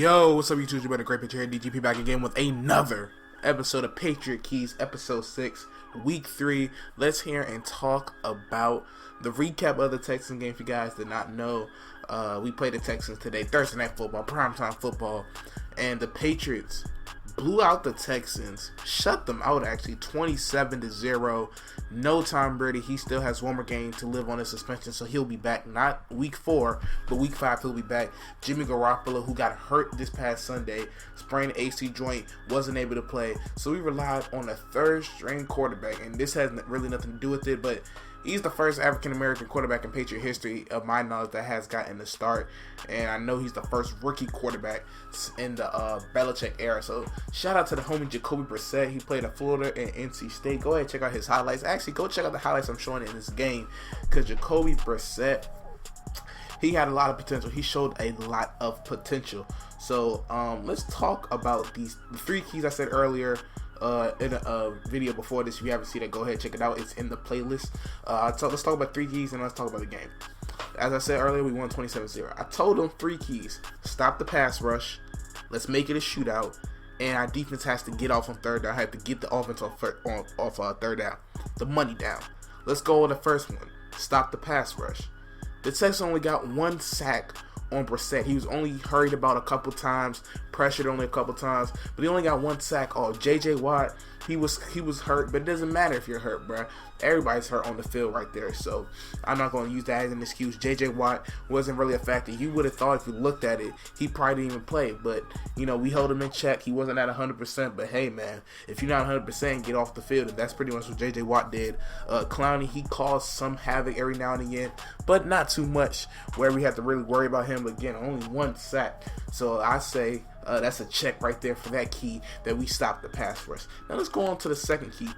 Yo, what's up YouTube? You better great picture here. DGP back again with another episode of Patriot Keys, episode 6, week 3. Let's hear and talk about the recap of the Texans game. If you guys did not know, we played the Texans today, Thursday night football, primetime football, and the Patriots blew out the Texans, shut them out actually, 27-0. No Tom Brady. He still has one more game to live on his suspension, so he'll be back. Not week 4, but week 5 he'll be back. Jimmy Garoppolo, who got hurt this past Sunday, sprained AC joint, wasn't able to play. So we relied on a third-string quarterback, and this has really nothing to do with it, but he's the first African-American quarterback in Patriot history, of my knowledge, that has gotten the start. And I know he's the first rookie quarterback in the Belichick era. So shout out to the homie Jacoby Brissett. He played at Florida and NC State. Go ahead and check out his highlights. Actually, go check out the highlights I'm showing in this game, because Jacoby Brissett, he had a lot of potential. He showed a lot of potential. So let's talk about the 3 keys I said earlier in a video before this. If you haven't seen it, go ahead and check it out. It's in the playlist. Let's talk about 3 keys and let's talk about the game. As I said earlier, we won 27-0. I told them 3 keys: stop the pass rush, let's make it a shootout, and our defense has to get off on third down. I have to get the offense off third down, the money down. Let's go with the first one: stop the pass rush. The Texans only got 1 sack on Brissett. He was only hurried about a couple times, pressured only a couple times, but he only got 1 sack. Oh, JJ Watt, he was hurt, but it doesn't matter if you're hurt, bro. Everybody's hurt on the field right there, so I'm not going to use that as an excuse. JJ Watt wasn't really a factor. You would have thought, if you looked at it, he probably didn't even play, but you know, we held him in check. He wasn't at 100%, but hey, man, if you're not 100%, get off the field, and that's pretty much what JJ Watt did. Clowney, he caused some havoc every now and again, but not too much where we have to really worry about him. Again, only 1 sack, so I say that's a check right there for that key, that we stopped the pass rush. Now let's go on to the second key.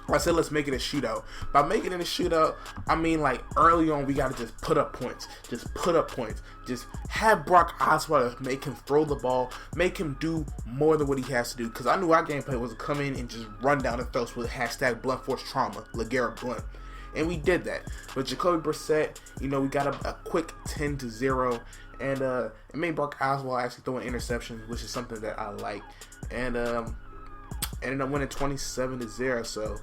I said let's make it a shootout. By making it a shootout, I mean, like, early on we got to just put up points. Just put up points. Just have Brock Osweiler make him throw the ball, make him do more than what he has to do. Because I knew our game plan was to come in and just run down the throats with hashtag blunt force trauma, LeGarrette Blunt. And we did that. But Jacoby Brissett, you know, we got a quick 10-0. And it made Brock Osweiler actually throw an interception, which is something that I like. And ended up winning 27-0. So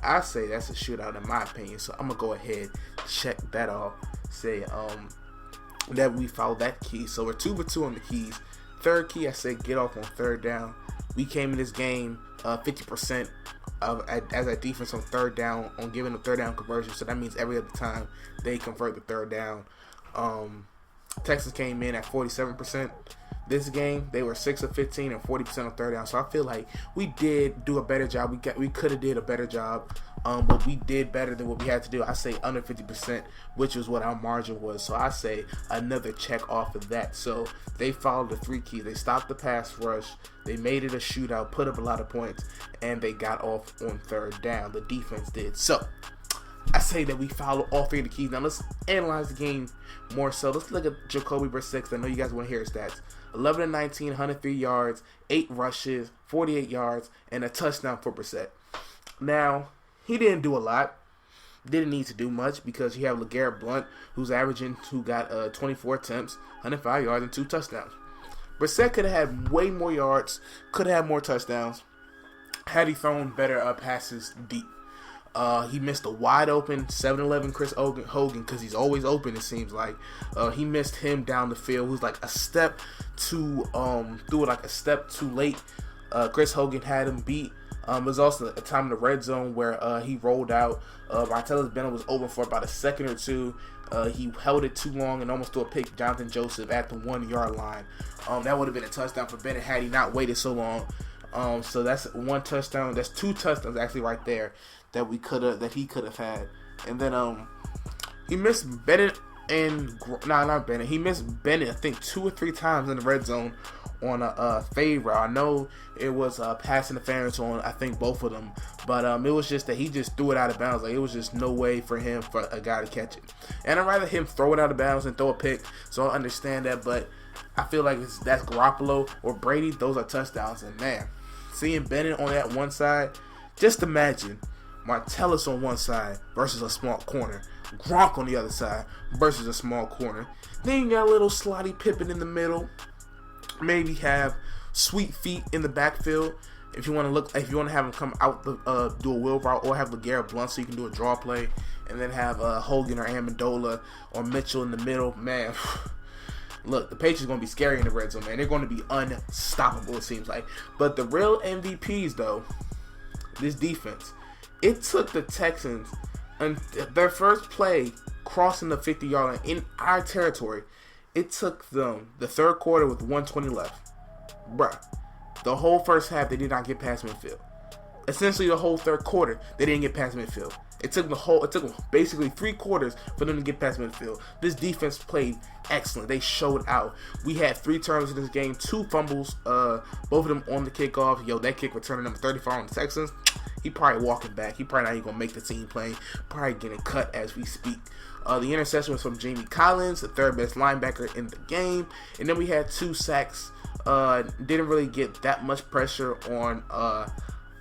I say that's a shootout in my opinion. So I'm gonna go ahead, check that off. Say that we followed that key. So we're 2 for 2 on the keys. Third key, I say get off on third down. We came in this game 50% as a defense on third down, on giving the third down conversion. So that means every other time they convert the third down. Texans came in at 47%. This game, they were 6 of 15 and 40% on third down. So I feel like we did do a better job. We could have did a better job, but we did better than what we had to do. I say under 50%, which was what our margin was. So I say another check off of that. So they followed the 3 keys. They stopped the pass rush. They made it a shootout, put up a lot of points, and they got off on third down. The defense did. So I say that we follow all 3 of the keys. Now let's analyze the game more so. Let's look at Jacoby Brissett. I know you guys want to hear his stats. 11-19, 103 yards, 8 rushes, 48 yards, and a touchdown for Brissett. Now, he didn't do a lot. Didn't need to do much, because you have LeGarrette Blunt, who got 24 attempts, 105 yards, and 2 touchdowns. Brissett could have had way more yards, could have had more touchdowns, had he thrown better passes deep. He missed a wide open 7-11 Chris Hogan, because he's always open, it seems like. He missed him down the field. It was like a step too late. Chris Hogan had him beat. It was also a time in the red zone where he rolled out. Martellus Bennett was open for about a second or two. He held it too long and almost threw a pick. Jonathan Joseph at the 1-yard line. That would have been a touchdown for Bennett had he not waited so long. So that's 1 touchdown. That's 2 touchdowns actually right there that he could have had. And then he missed Bennett not Bennett. He missed Bennett I think 2 or 3 times in the red zone on a fade route. I know it was pass interference on I think both of them, but it was just that he just threw it out of bounds. Like, it was just no way for a guy to catch it. And I'd rather him throw it out of bounds and throw a pick. So I understand that, but I feel like that's Garoppolo or Brady. Those are touchdowns. And man, seeing Bennett on that one side, just imagine Martellus on one side versus a small corner, Gronk on the other side versus a small corner. Then you got a little slotty Pippen in the middle. Maybe have Sweet Feet in the backfield. If you want to have him come out do a wheel route, or have LeGarrette Blount so you can do a draw play, and then have Hogan or Amendola or Mitchell in the middle, man. Look, the Patriots are going to be scary in the red zone, man. They're going to be unstoppable, it seems like. But the real MVPs, though, this defense. It took the Texans their first play crossing the 50-yard line in our territory. It took them the third quarter with 1:20 left. Bruh. The whole first half, they did not get past midfield. Essentially, the whole third quarter, they didn't get past midfield. It took them basically 3 quarters for them to get past midfield. This defense played excellent. They showed out. We had 3 turnovers in this game, 2 fumbles, both of them on the kickoff. Yo, that kick returning number 35 on the Texans, he probably walking back. He probably not even going to make the team play. Probably getting cut as we speak. The interception was from Jamie Collins, the third best linebacker in the game. And then we had 2 sacks. Didn't really get that much pressure on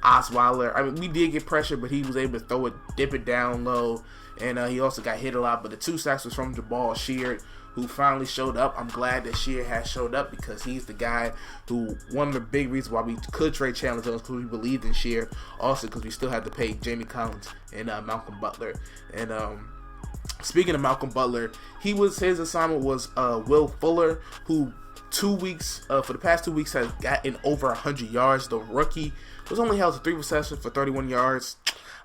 Osweiler. I mean, we did get pressure, but he was able to throw it, dip it down low, and he also got hit a lot. But the 2 sacks was from Jabal Sheard, who finally showed up. I'm glad that Sheard has showed up, because he's the guy who, one of the big reasons why we could trade Chandler Jones, because we believed in Sheard, also because we still had to pay Jamie Collins and Malcolm Butler. And speaking of Malcolm Butler, his assignment was Will Fuller, who 2 weeks for the past 2 weeks has gotten over 100 yards. The rookie was only held to 3 receptions for 31 yards.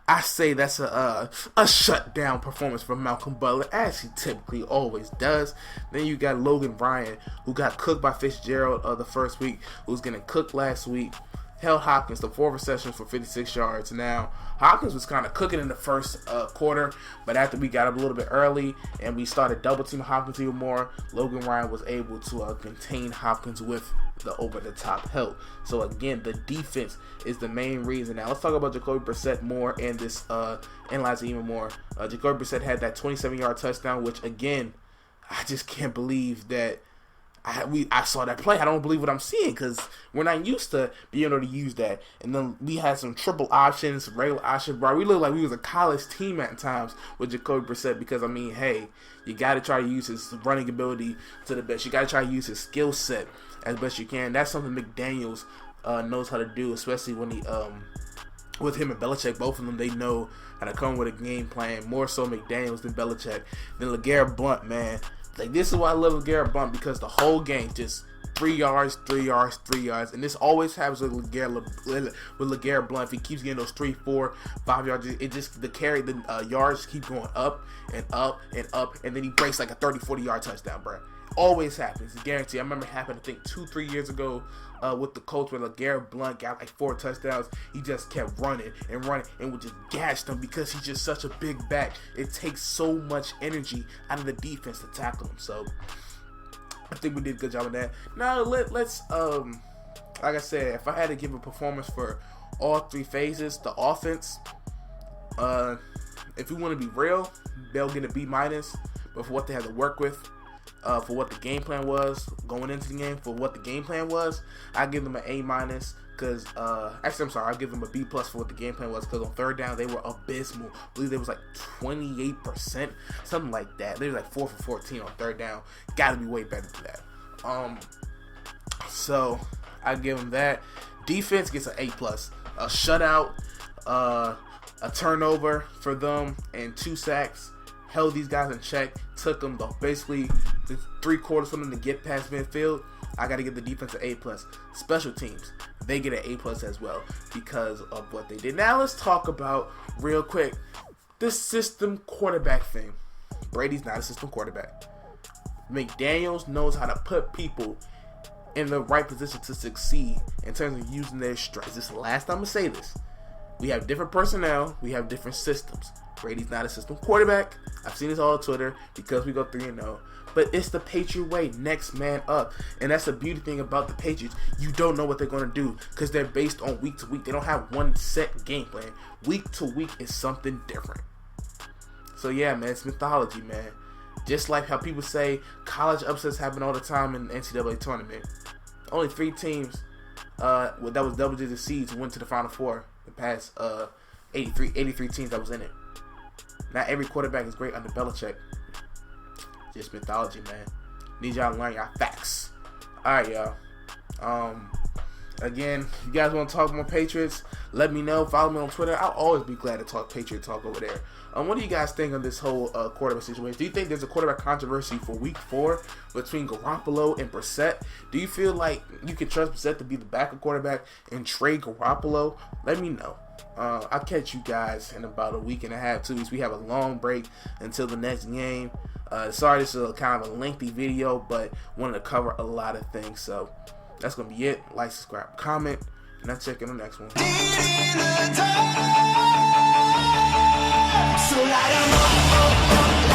I say that's a shutdown performance from Malcolm Butler, as he typically always does. Then you got Logan Ryan, who got cooked by Fitzgerald the first week, who was getting cooked last week. Held Hopkins to 4 receptions for 56 yards. Now, Hopkins was kind of cooking in the first quarter, but after we got up a little bit early and we started double teaming Hopkins even more, Logan Ryan was able to contain Hopkins with the over-the-top help. So again, the defense is the main reason. Now let's talk about Jacoby Brissett more and this analyze it even more. Jacoby Brissett had that 27-yard touchdown, which again, I just can't believe that I saw that play. I don't believe what I'm seeing, because we're not used to being able to use that. And then we had some triple options, regular options, bro. We looked like we was a college team at times with Jacoby Brissett, because, I mean, hey, you got to try to use his running ability to the best. You got to try to use his skill set as best you can. That's something McDaniels knows how to do, especially when he with him and Belichick. Both of them, they know how to come with a game plan, more so McDaniels than Belichick. Then LeGarrette Blount, man. Like, this is why I love LeGarrette Blount, because the whole game just 3 yards, 3 yards, 3 yards, and this always happens with LeGarrette Blount. If he keeps getting those 3, 4, 5 yards, it just the yards keep going up and up and up, and then he breaks like a 30, 40-yard touchdown, bro. Always happens, guarantee. I remember it happened, I think 2, 3 years ago with the Colts, where LeGarrette Blount got like 4 touchdowns. He just kept running and running and would just gash them, because he's just such a big back. It takes so much energy out of the defense to tackle him. So I think we did a good job of that. Now let's like I said, if I had to give a performance for all 3 phases, the offense, if we want to be real, they'll get a B-, but for what they had to work with, for what the game plan was going into the game, for what the game plan was, I give them an A-, because actually I'm sorry, I give them a B+ for what the game plan was, because on third down they were abysmal. I believe there was like 28%, something like that. They were like 4 for 14 on third down. Got to be way better than that. So I give them that. Defense gets an A+. A shutout, a turnover for them, and 2 sacks. Held these guys in check, took them basically the 3 quarters for them to get past midfield. I got to give the defense an A+. Special teams, they get an A+ as well, because of what they did. Now let's talk about, real quick, this system quarterback thing. Brady's not a system quarterback. McDaniels knows how to put people in the right position to succeed in terms of using their strengths. This is the last time I'm going to say this. We have different personnel. We have different systems. Brady's not a system quarterback. I've seen this all on Twitter, because we go 3-0. But it's the Patriot way, next man up. And that's the beauty thing about the Patriots. You don't know what they're going to do, because they're based on week to week. They don't have one set game plan. Week to week is something different. So yeah, man, it's mythology, man. Just like how people say college upsets happen all the time in the NCAA tournament. Only 3 teams that was double-digit seeds went to the Final Four. The past 83 teams that was in it. Not every quarterback is great under Belichick. Just mythology, man. Need y'all to learn y'all facts. Alright, y'all. Again, if you guys want to talk more Patriots, let me know. Follow me on Twitter. I'll always be glad to talk Patriot talk over there. What do you guys think of this whole quarterback situation? Do you think there's a quarterback controversy for Week 4 between Garoppolo and Brissett? Do you feel like you can trust Brissett to be the backup quarterback and trade Garoppolo? Let me know. I'll catch you guys in about a week and a half, 2 weeks. We have a long break until the next game. Sorry, this is kind of a lengthy video, but wanted to cover a lot of things. So that's going to be it. Like, subscribe, comment, and I'll check in the next one. So light 'em up.